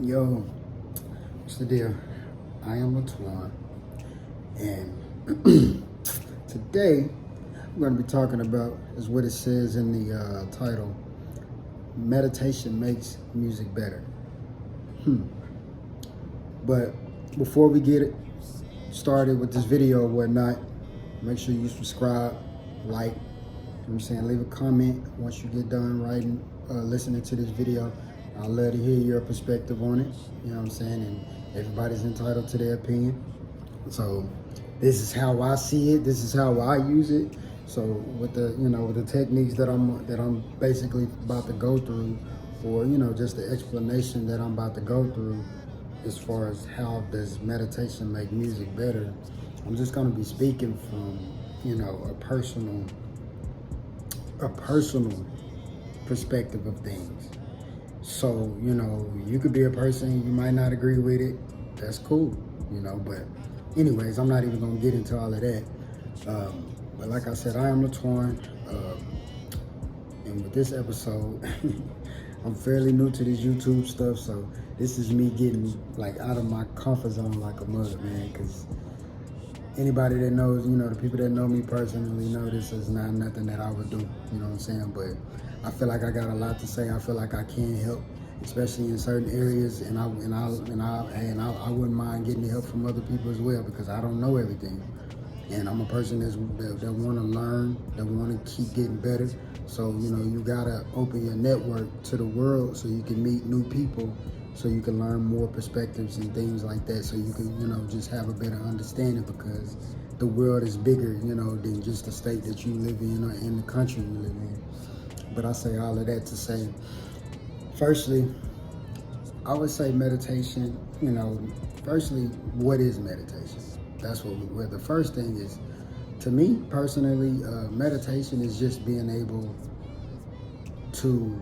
Yo, what's the deal? I am LATWAN, and today I'm going to be talking about is what it says in the title: meditation makes music better. But before we get it started with this video or whatnot, make sure you subscribe, like, you know what I'm saying, leave a comment once you get done writing, listening to this video. I'd love to hear your perspective on it, you know what I'm saying, and everybody's entitled to their opinion. So this is how I see it, this is how I use it. So with the, with the techniques that I'm basically about to go through, or, just the explanation that I'm about to go through as far as how does meditation make music better, I'm just going to be speaking from, a personal perspective of things. So, you could be a person, you might not agree with it. That's cool, but anyways, I'm not even going to get into all of that. But like I said, I am LATWAN. And with this episode, I'm fairly new to this YouTube stuff. So this is me getting out of my comfort zone like a mother, man. Because anybody that knows, the people that know me personally know this is not nothing that I would do, you know what I'm saying? But I feel like I got a lot to say. I feel like I can help, especially in certain areas, and I wouldn't mind getting the help from other people as well, because I don't know everything. And I'm a person that want to learn, that want to keep getting better. So, you gotta open your network to the world so you can meet new people, so you can learn more perspectives and things like that, so you can, just have a better understanding, because the world is bigger, than just the state that you live in or in the country you live in. But I say all of that to say, firstly, I would say meditation, firstly, what is meditation? That's what the first thing is. To me, personally, meditation is just being able to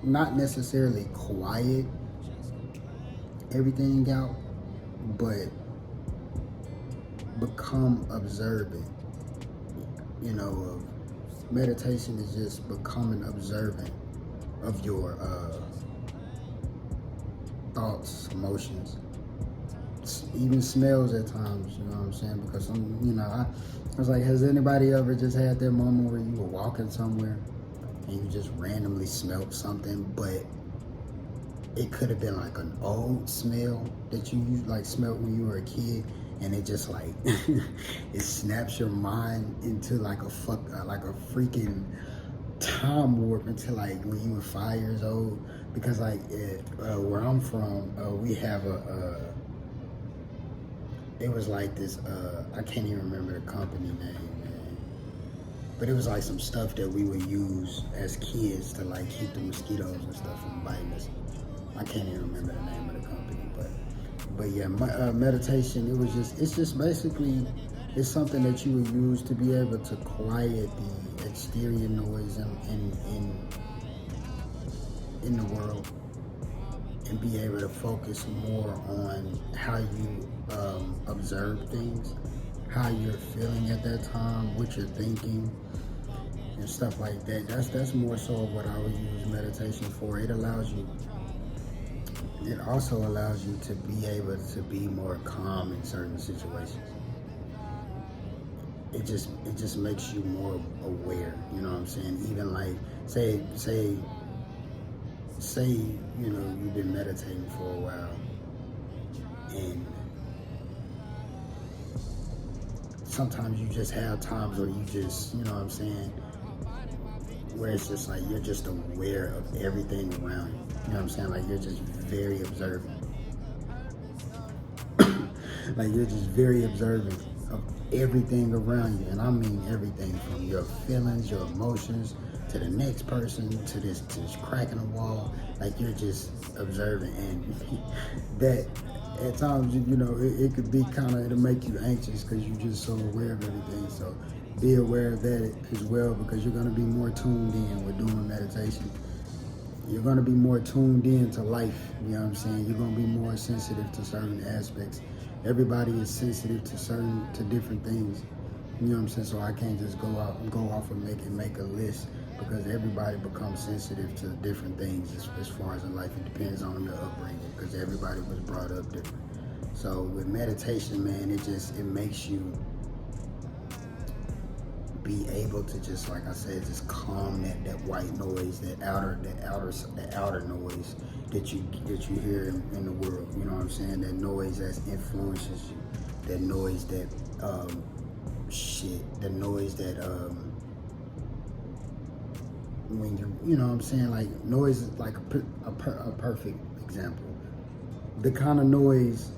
not necessarily quiet everything out, but become observant. Meditation is just becoming observant of your thoughts, emotions, even smells at times, you know what I'm saying? Because I was like, has anybody ever just had that moment where you were walking somewhere and you just randomly smelled something, but it could have been like an old smell that you smelled when you were a kid, and it just it snaps your mind into like a freaking time warp into when you were 5 years old. Because where I'm from, we have it was like this, I can't even remember the company name, man. But it was like some stuff that we would use as kids to keep the mosquitoes and stuff from biting us. I can't even remember the name of the company, but yeah, meditation, it's just basically, it's something that you would use to be able to quiet the exterior noise in the world, and be able to focus more on how you observe things, how you're feeling at that time, what you're thinking, and stuff like that. That's more so what I would use meditation for. It also allows you to be able to be more calm in certain situations. It just makes you more aware, you know what I'm saying? Even say you've been meditating for a while, and sometimes you just have times where you just, you know what I'm saying, where it's just you're just aware of everything around you. You know what I'm saying? You're just very observant. You're just very observant of everything around you. And I mean everything, from your feelings, your emotions, to the next person, to this crack in the wall. You're just observant. And that, at times, it could be it'll make you anxious, because you're just so aware of everything. So be aware of that as well, because you're going to be more tuned in with doing meditation. You're going to be more tuned in to life, you know what I'm saying? You're going to be more sensitive to certain aspects. Everybody is sensitive to different things, you know what I'm saying? So I can't just go off and make a list. because everybody becomes sensitive to different things as far as in life. It depends on your upbringing, because everybody was brought up different. So with meditation, man, it makes you be able to just, like I said, just calm that white noise, that outer noise that you hear in the world. You know what I'm saying? That noise that influences you. That noise that the noise that when you know what I'm saying, like noise is like a perfect example. The kind of noise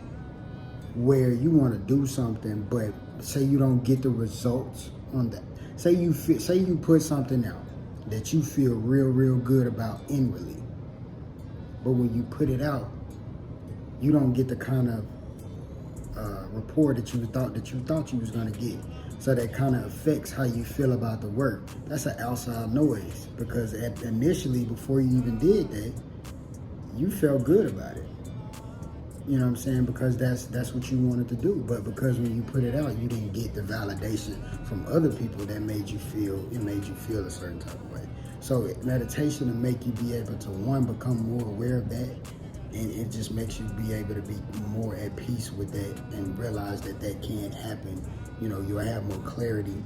where you want to do something, but say you don't get the results on that. Say you put something out that you feel real good about inwardly, but when you put it out, you don't get the kind of rapport that you thought you was gonna get. So that kind of affects how you feel about the work. That's an outside noise, because initially, before you even did that, you felt good about it. You know what I'm saying? Because that's what you wanted to do. But because when you put it out, you didn't get the validation from other people that made you feel a certain type of way. So meditation will make you be able to, one, become more aware of that, and it just makes you be able to be more at peace with that and realize that can't happen. You know, you'll have more clarity,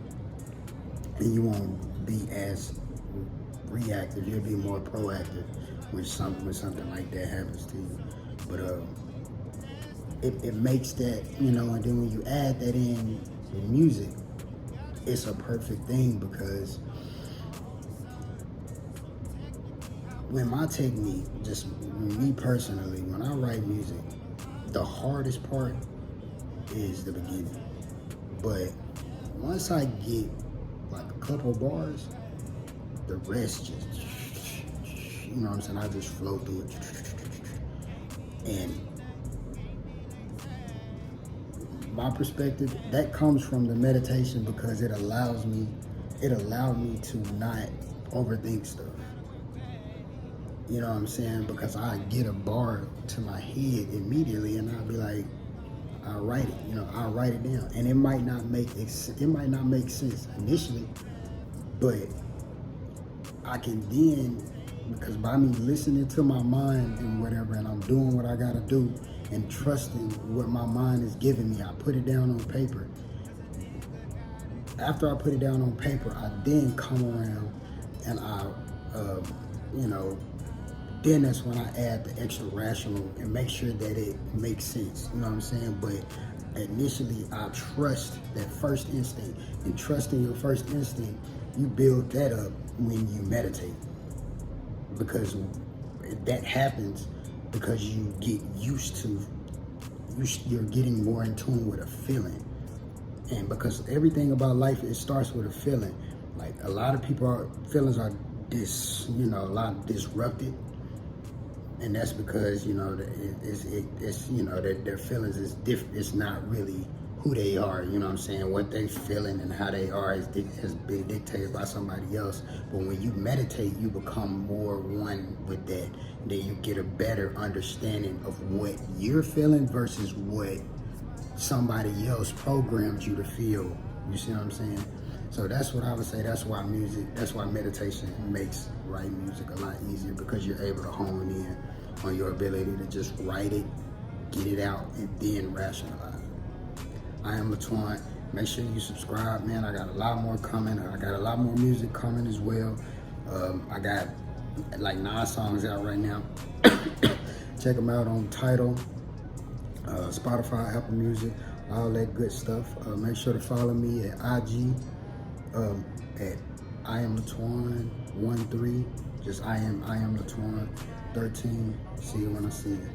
and you won't be as reactive. You'll be more proactive when something like that happens to you. But it makes that, you know, and then when you add that in with music, it's a perfect thing, because when my technique, just me personally, when I write music, the hardest part is the beginning. But once I get like a couple bars, the rest just, you know what I'm saying, I just flow through it. And my perspective, that comes from the meditation, because it allowed me to not overthink stuff. You know what I'm saying? Because I get a bar to my head immediately, and I'll be like, I'll write it. You know, I'll write it down, and it might not make sense initially, but I can then, because by me listening to my mind and whatever, and I'm doing what I gotta do and trusting what my mind is giving me, I put it down on paper. After I put it down on paper, I then come around and then that's when I add the extra rational and make sure that it makes sense. You know what I'm saying? But initially, I trust that first instinct, and trusting your first instinct, you build that up when you meditate, because that happens because you get used to, you're getting more in tune with a feeling. And because everything about life, it starts with a feeling. Like a lot of feelings are a lot disrupted. And that's because, you know, it's you know, that their feelings is different. It's not really who they are, you know what I'm saying? What they feeling and how they are has been dictated by somebody else. But when you meditate, you become more one with that. Then you get a better understanding of what you're feeling versus what somebody else programmed you to feel. You see what I'm saying? So that's what I would say. That's why meditation makes writing music a lot easier, because you're able to hone in on your ability to just write it, get it out, and then rationalize it. I am LATWAN. Make sure you subscribe, man. I got a lot more coming. I got a lot more music coming as well. I got like 9 songs out right now. Check them out on Tidal, Spotify, Apple Music, all that good stuff. Make sure to follow me at IG, at I am LATWAN 13. Just I am LATWAN 13. See you when I see you.